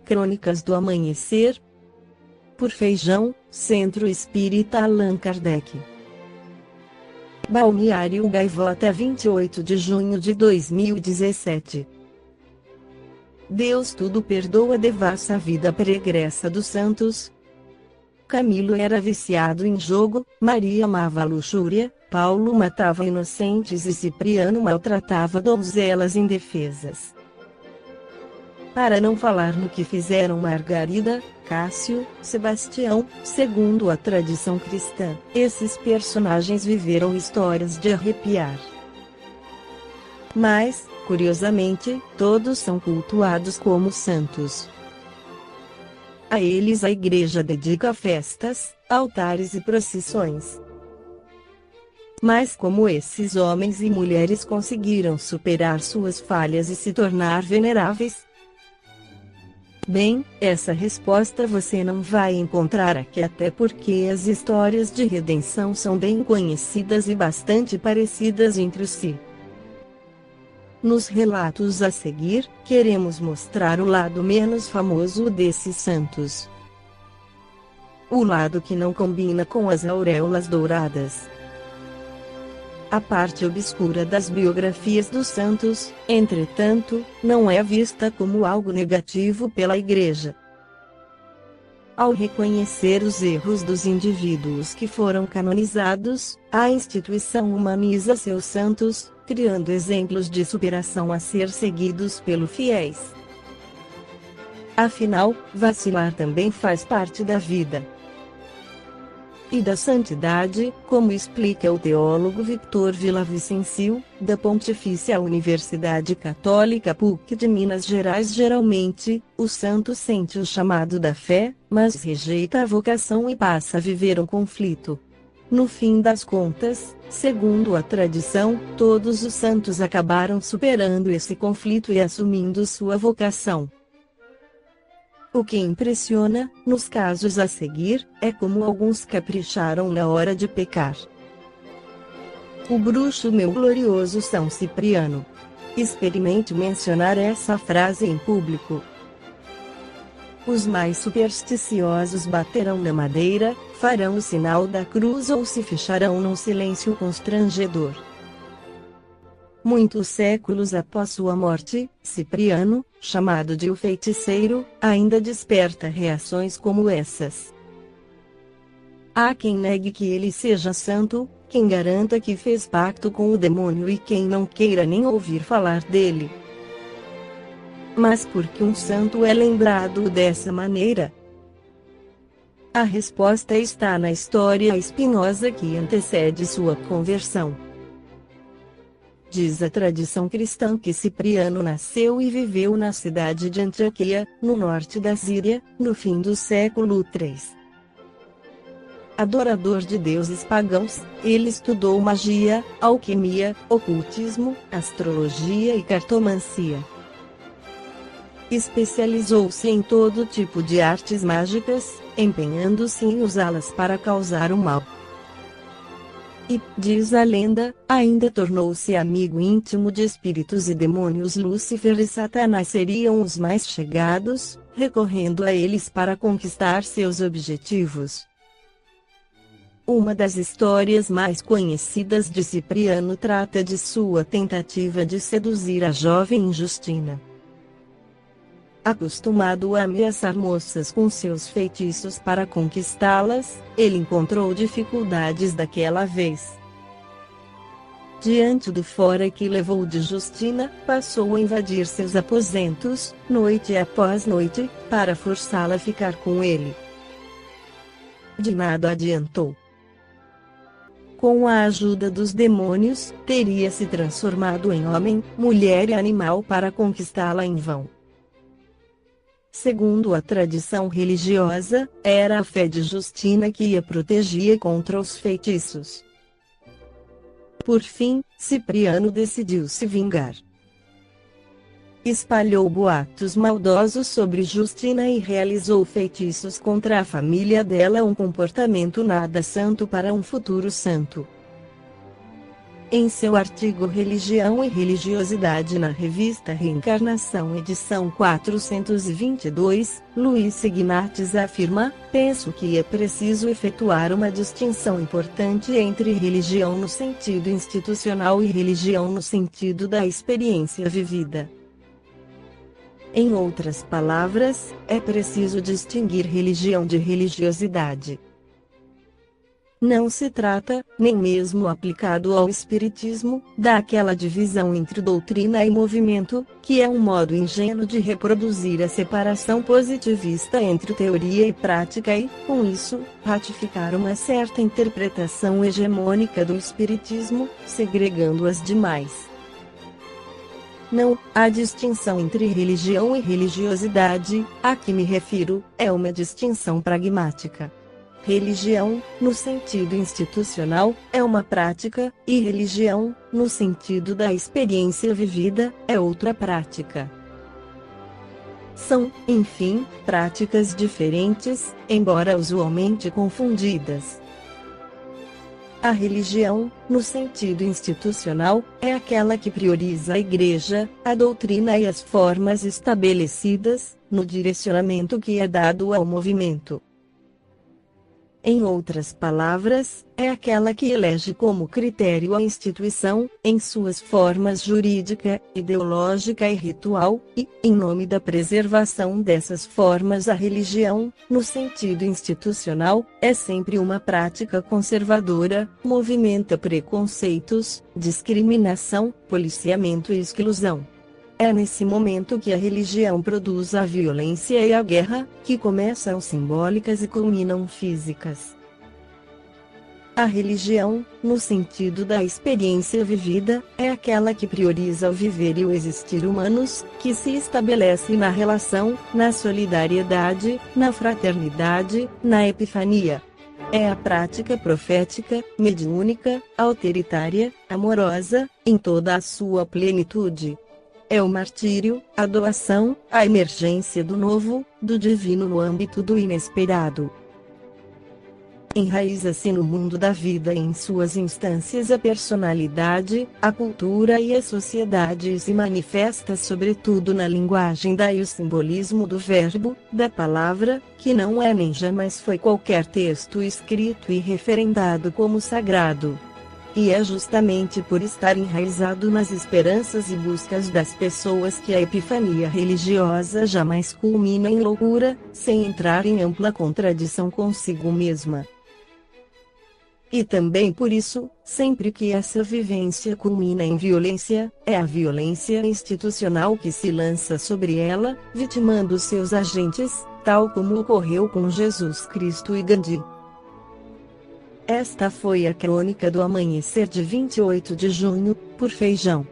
Crônicas do Amanhecer, por Feijão, Centro Espírita Allan Kardec. Balneário Gaivota, 28 de junho de 2017. Deus tudo perdoa. Devassa a vida pregressa dos santos. Camilo era viciado em jogo, Maria amava a luxúria, Paulo matava inocentes e Cipriano maltratava donzelas indefesas. Para não falar no que fizeram Margarida, Cássio, Sebastião, segundo a tradição cristã, esses personagens viveram histórias de arrepiar. Mas, curiosamente, todos são cultuados como santos. A eles a Igreja dedica festas, altares e procissões. Mas como esses homens e mulheres conseguiram superar suas falhas e se tornar veneráveis? Bem, essa resposta você não vai encontrar aqui, até porque as histórias de redenção são bem conhecidas e bastante parecidas entre si. Nos relatos a seguir, queremos mostrar o lado menos famoso desses santos. O lado que não combina com as auréolas douradas. A parte obscura das biografias dos santos, entretanto, não é vista como algo negativo pela Igreja. Ao reconhecer os erros dos indivíduos que foram canonizados, a instituição humaniza seus santos, criando exemplos de superação a ser seguidos pelos fiéis. Afinal, vacilar também faz parte da vida e da santidade, como explica o teólogo Victor Villavicencio, da Pontifícia Universidade Católica PUC de Minas Gerais. Geralmente, o santo sente o chamado da fé, mas rejeita a vocação e passa a viver um conflito. No fim das contas, segundo a tradição, todos os santos acabaram superando esse conflito e assumindo sua vocação. O que impressiona, nos casos a seguir, é como alguns capricharam na hora de pecar. O bruxo meu glorioso São Cipriano. Experimente mencionar essa frase em público. Os mais supersticiosos baterão na madeira, farão o sinal da cruz ou se fecharão num silêncio constrangedor. Muitos séculos após sua morte, Cipriano, chamado de o feiticeiro, ainda desperta reações como essas. Há quem negue que ele seja santo, quem garanta que fez pacto com o demônio e quem não queira nem ouvir falar dele. Mas por que um santo é lembrado dessa maneira? A resposta está na história espinhosa que antecede sua conversão. Diz a tradição cristã que Cipriano nasceu e viveu na cidade de Antioquia, no norte da Síria, no fim do século III. Adorador de deuses pagãos, ele estudou magia, alquimia, ocultismo, astrologia e cartomancia. Especializou-se em todo tipo de artes mágicas, empenhando-se em usá-las para causar o mal. E, diz a lenda, ainda tornou-se amigo íntimo de espíritos e demônios. Lúcifer e Satanás seriam os mais chegados, recorrendo a eles para conquistar seus objetivos. Uma das histórias mais conhecidas de Cipriano trata de sua tentativa de seduzir a jovem Justina. Acostumado a ameaçar moças com seus feitiços para conquistá-las, ele encontrou dificuldades daquela vez. Diante do fora que levou de Justina, passou a invadir seus aposentos, noite após noite, para forçá-la a ficar com ele. De nada adiantou. Com a ajuda dos demônios, teria se transformado em homem, mulher e animal para conquistá-la em vão. Segundo a tradição religiosa, era a fé de Justina que a protegia contra os feitiços. Por fim, Cipriano decidiu se vingar. Espalhou boatos maldosos sobre Justina e realizou feitiços contra a família dela, um comportamento nada santo para um futuro santo. Em seu artigo Religião e Religiosidade na revista Reencarnação edição 422, Luiz Signates afirma: penso que é preciso efetuar uma distinção importante entre religião no sentido institucional e religião no sentido da experiência vivida. Em outras palavras, é preciso distinguir religião de religiosidade. Não se trata, nem mesmo aplicado ao espiritismo, daquela divisão entre doutrina e movimento, que é um modo ingênuo de reproduzir a separação positivista entre teoria e prática e, com isso, ratificar uma certa interpretação hegemônica do espiritismo, segregando as demais. Não, a distinção entre religião e religiosidade, a que me refiro, é uma distinção pragmática. Religião, no sentido institucional, é uma prática, e religião, no sentido da experiência vivida, é outra prática. São, enfim, práticas diferentes, embora usualmente confundidas. A religião, no sentido institucional, é aquela que prioriza a Igreja, a doutrina e as formas estabelecidas, no direcionamento que é dado ao movimento. Em outras palavras, é aquela que elege como critério a instituição, em suas formas jurídica, ideológica e ritual, e, em nome da preservação dessas formas, a religião, no sentido institucional, é sempre uma prática conservadora, movimenta preconceitos, discriminação, policiamento e exclusão. É nesse momento que a religião produz a violência e a guerra, que começam simbólicas e culminam físicas. A religião, no sentido da experiência vivida, é aquela que prioriza o viver e o existir humanos, que se estabelece na relação, na solidariedade, na fraternidade, na epifania. É a prática profética, mediúnica, autoritária, amorosa, em toda a sua plenitude. É o martírio, a doação, a emergência do novo, do divino no âmbito do inesperado. Enraiza-se no mundo da vida e em suas instâncias a personalidade, a cultura e a sociedade e se manifesta sobretudo na linguagem e o simbolismo do verbo, da palavra, que não é nem jamais foi qualquer texto escrito e referendado como sagrado. E é justamente por estar enraizado nas esperanças e buscas das pessoas que a epifania religiosa jamais culmina em loucura, sem entrar em ampla contradição consigo mesma. E também por isso, sempre que essa vivência culmina em violência, é a violência institucional que se lança sobre ela, vitimando seus agentes, tal como ocorreu com Jesus Cristo e Gandhi. Esta foi a crônica do amanhecer de 28 de junho, por Feijão.